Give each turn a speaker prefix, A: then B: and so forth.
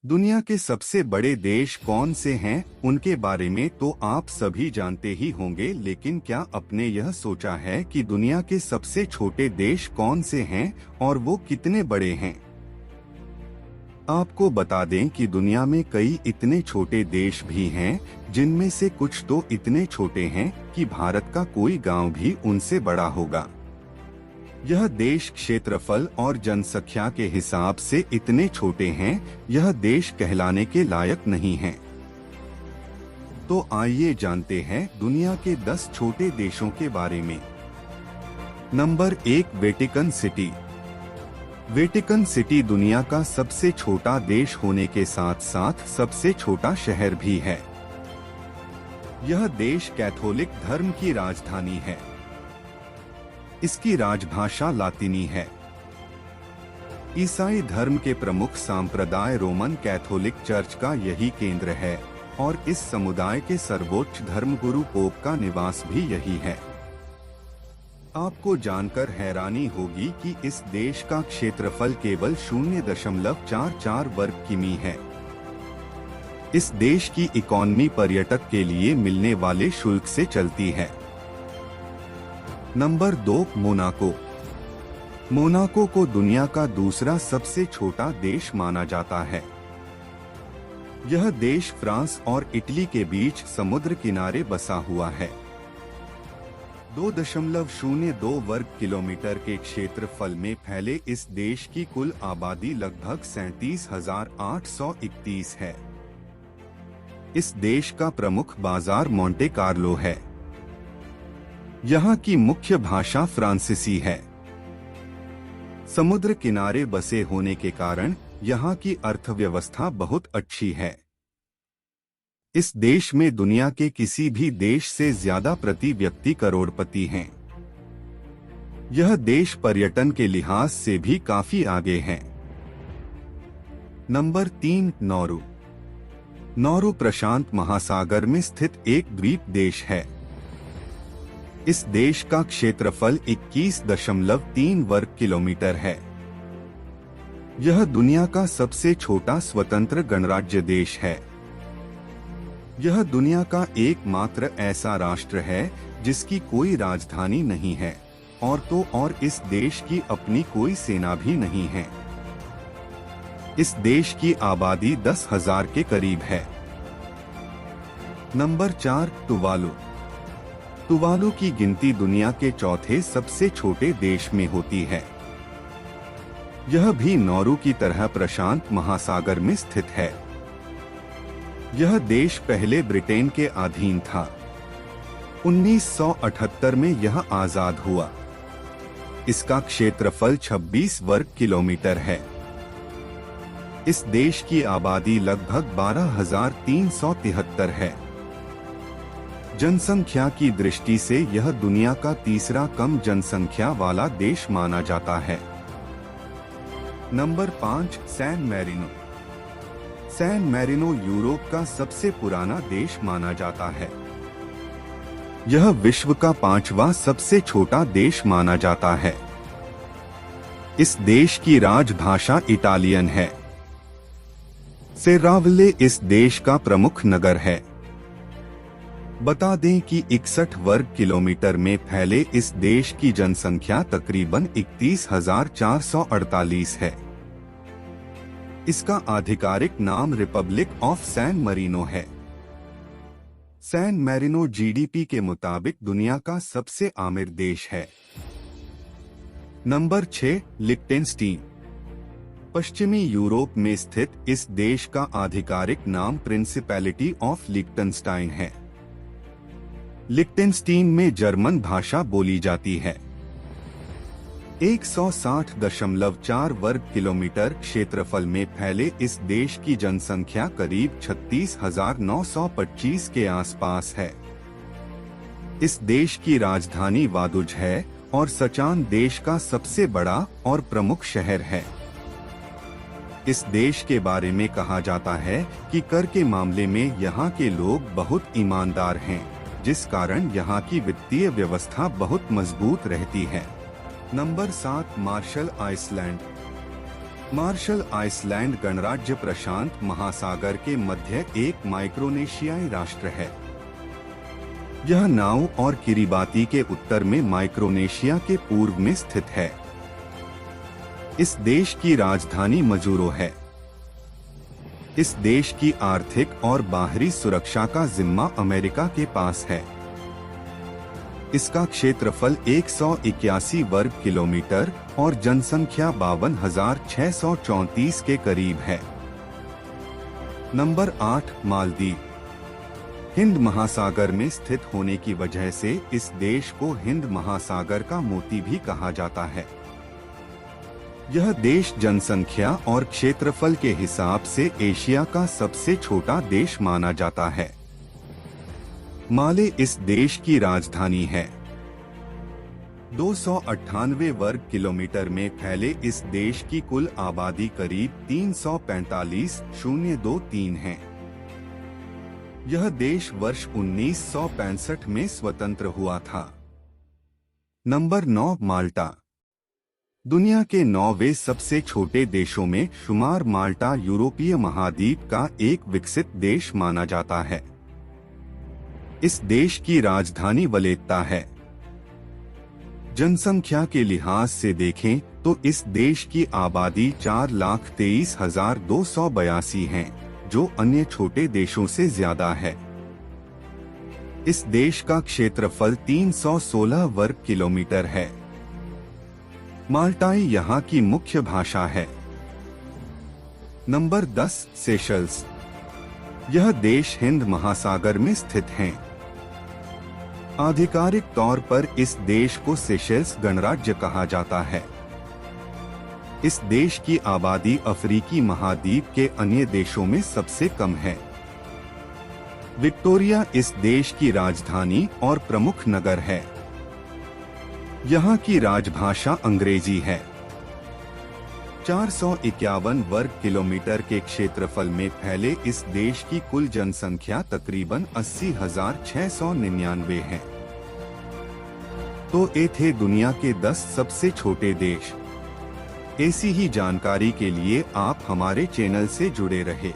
A: दुनिया के सबसे बड़े देश कौन से हैं, उनके बारे में तो आप सभी जानते ही होंगे, लेकिन क्या आपने यह सोचा है कि दुनिया के सबसे छोटे देश कौन से हैं और वो कितने बड़े हैं? आपको बता दें कि दुनिया में कई इतने छोटे देश भी हैं, जिनमें से कुछ तो इतने छोटे हैं कि भारत का कोई गांव भी उनसे बड़ा होगा। यह देश क्षेत्रफल और जनसंख्या के हिसाब से इतने छोटे हैं, यह देश कहलाने के लायक नहीं हैं। तो आइए जानते हैं दुनिया के 10 छोटे देशों के बारे में। Number 1, Vatican city. Vatican city दुनिया का सबसे छोटा देश होने के साथ साथ सबसे छोटा शहर भी है। यह देश कैथोलिक धर्म की राजधानी है। इसकी राजभाषा लातिनी है। ईसाई धर्म के प्रमुख संप्रदाय रोमन कैथोलिक चर्च का यही केंद्र है और इस समुदाय के सर्वोच्च धर्मगुरु पोप का निवास भी यही है। आपको जानकर हैरानी होगी कि इस देश का क्षेत्रफल केवल 0.44 वर्ग किमी है। इस देश की इकोनॉमी पर्यटक के लिए मिलने वाले शुल्क से चलती है। Number 2, Monaco. मोनाको को दुनिया का दूसरा सबसे छोटा देश माना जाता है। यह देश फ्रांस और इटली के बीच समुद्र किनारे बसा हुआ है। 2.02 वर्ग किलोमीटर के क्षेत्रफल में फैले इस देश की कुल आबादी लगभग 37,831 है। इस देश का प्रमुख बाजार मोंटे कार्लो है। यहाँ की मुख्य भाषा फ्रांसीसी है। समुद्र किनारे बसे होने के कारण यहाँ की अर्थव्यवस्था बहुत अच्छी है। इस देश में दुनिया के किसी भी देश से ज्यादा प्रति व्यक्ति करोड़पति हैं। यह देश पर्यटन के लिहाज से भी काफी आगे है। Number 3, Nauru. नौरू प्रशांत महासागर में स्थित एक द्वीप देश है। इस देश का क्षेत्रफल 21.3 वर्ग किलोमीटर है। यह दुनिया का सबसे छोटा स्वतंत्र गणराज्य देश है। यह दुनिया का एकमात्र ऐसा राष्ट्र है जिसकी कोई राजधानी नहीं है और इस देश की अपनी कोई सेना भी नहीं है। इस देश की आबादी 10,000 के करीब है। Number 4, Tuvalu. तुवालू की गिनती दुनिया के चौथे सबसे छोटे देश में होती है। यह भी नौरू की तरह प्रशांत महासागर में स्थित है। यह देश पहले ब्रिटेन के अधीन था। 1978 में यह आजाद हुआ। इसका क्षेत्रफल 26 वर्ग किलोमीटर है। इस देश की आबादी लगभग 12,373 है। जनसंख्या की दृष्टि से यह दुनिया का तीसरा कम जनसंख्या वाला देश माना जाता है। Number 5, San Marino. San Marino Europe का सबसे पुराना देश माना जाता है। यह विश्व का 5वां सबसे छोटा देश माना जाता है। इस देश की राजभाषा इटालियन है। सेरावले इस देश का प्रमुख नगर है। बता दें कि 61 वर्ग किलोमीटर में फैले इस देश की जनसंख्या तकरीबन 31,448 है। इसका आधिकारिक नाम रिपब्लिक ऑफ सैन मरीनो है। सैन मैरिनो जीडीपी के मुताबिक दुनिया का सबसे आमिर देश है। नंबर 6, लिक्टेनस्टीन। पश्चिमी यूरोप में स्थित इस देश का आधिकारिक नाम प्रिंसिपैलिटी ऑफ लिक्टेनस्टाइन है। लिक्टेनस्टीन में जर्मन भाषा बोली जाती है। 160.4 वर्ग किलोमीटर क्षेत्रफल में फैले इस देश की जनसंख्या करीब 36,925 के आसपास है। इस देश की राजधानी वादुज है और सचान देश का सबसे बड़ा और प्रमुख शहर है। इस देश के बारे में कहा जाता है कि कर के मामले में यहाँ के लोग बहुत ईमानदार हैं, जिस कारण यहाँ की वित्तीय व्यवस्था बहुत मजबूत रहती है। Number 7, Marshall Island. Marshall Island गणराज्य प्रशांत महासागर के मध्य एक माइक्रोनेशियाई राष्ट्र है। यह नाउ और किरिबाती के उत्तर में माइक्रोनेशिया के पूर्व में स्थित है। इस देश की राजधानी मजूरो है। इस देश की आर्थिक और बाहरी सुरक्षा का जिम्मा अमेरिका के पास है। इसका क्षेत्रफल 181 वर्ग किलोमीटर और जनसंख्या 52,634 के करीब है। नंबर 8 मालदीव। हिंद महासागर में स्थित होने की वजह से इस देश को हिंद महासागर का मोती भी कहा जाता है। यह देश जनसंख्या और क्षेत्रफल के हिसाब से एशिया का सबसे छोटा देश माना जाता है। माले इस देश की राजधानी है। 298 वर्ग किलोमीटर में फैले इस देश की कुल आबादी करीब 345,023 है। यह देश वर्ष 1965 में स्वतंत्र हुआ था। नंबर 9 माल्टा। दुनिया के 9वें सबसे छोटे देशों में शुमार माल्टा यूरोपीय महाद्वीप का एक विकसित देश माना जाता है। इस देश की राजधानी वलेत्ता है। जनसंख्या के लिहाज से देखें तो इस देश की आबादी 4,23,282 है, जो अन्य छोटे देशों से ज्यादा है। इस देश का क्षेत्रफल 316 वर्ग किलोमीटर है। माल्टाई यहाँ की मुख्य भाषा है। Number 10 Seychelles. यह देश हिंद महासागर में स्थित है। आधिकारिक तौर पर इस देश को सेशल्स गणराज्य कहा जाता है। इस देश की आबादी अफ्रीकी महाद्वीप के अन्य देशों में सबसे कम है। विक्टोरिया इस देश की राजधानी और प्रमुख नगर है। यहाँ की राजभाषा अंग्रेजी है। 451 वर्ग किलोमीटर के क्षेत्रफल में फैले इस देश की कुल जनसंख्या तकरीबन 80,699 है। तो ये थे दुनिया के 10 सबसे छोटे देश। ऐसी ही जानकारी के लिए आप हमारे चैनल से जुड़े रहे।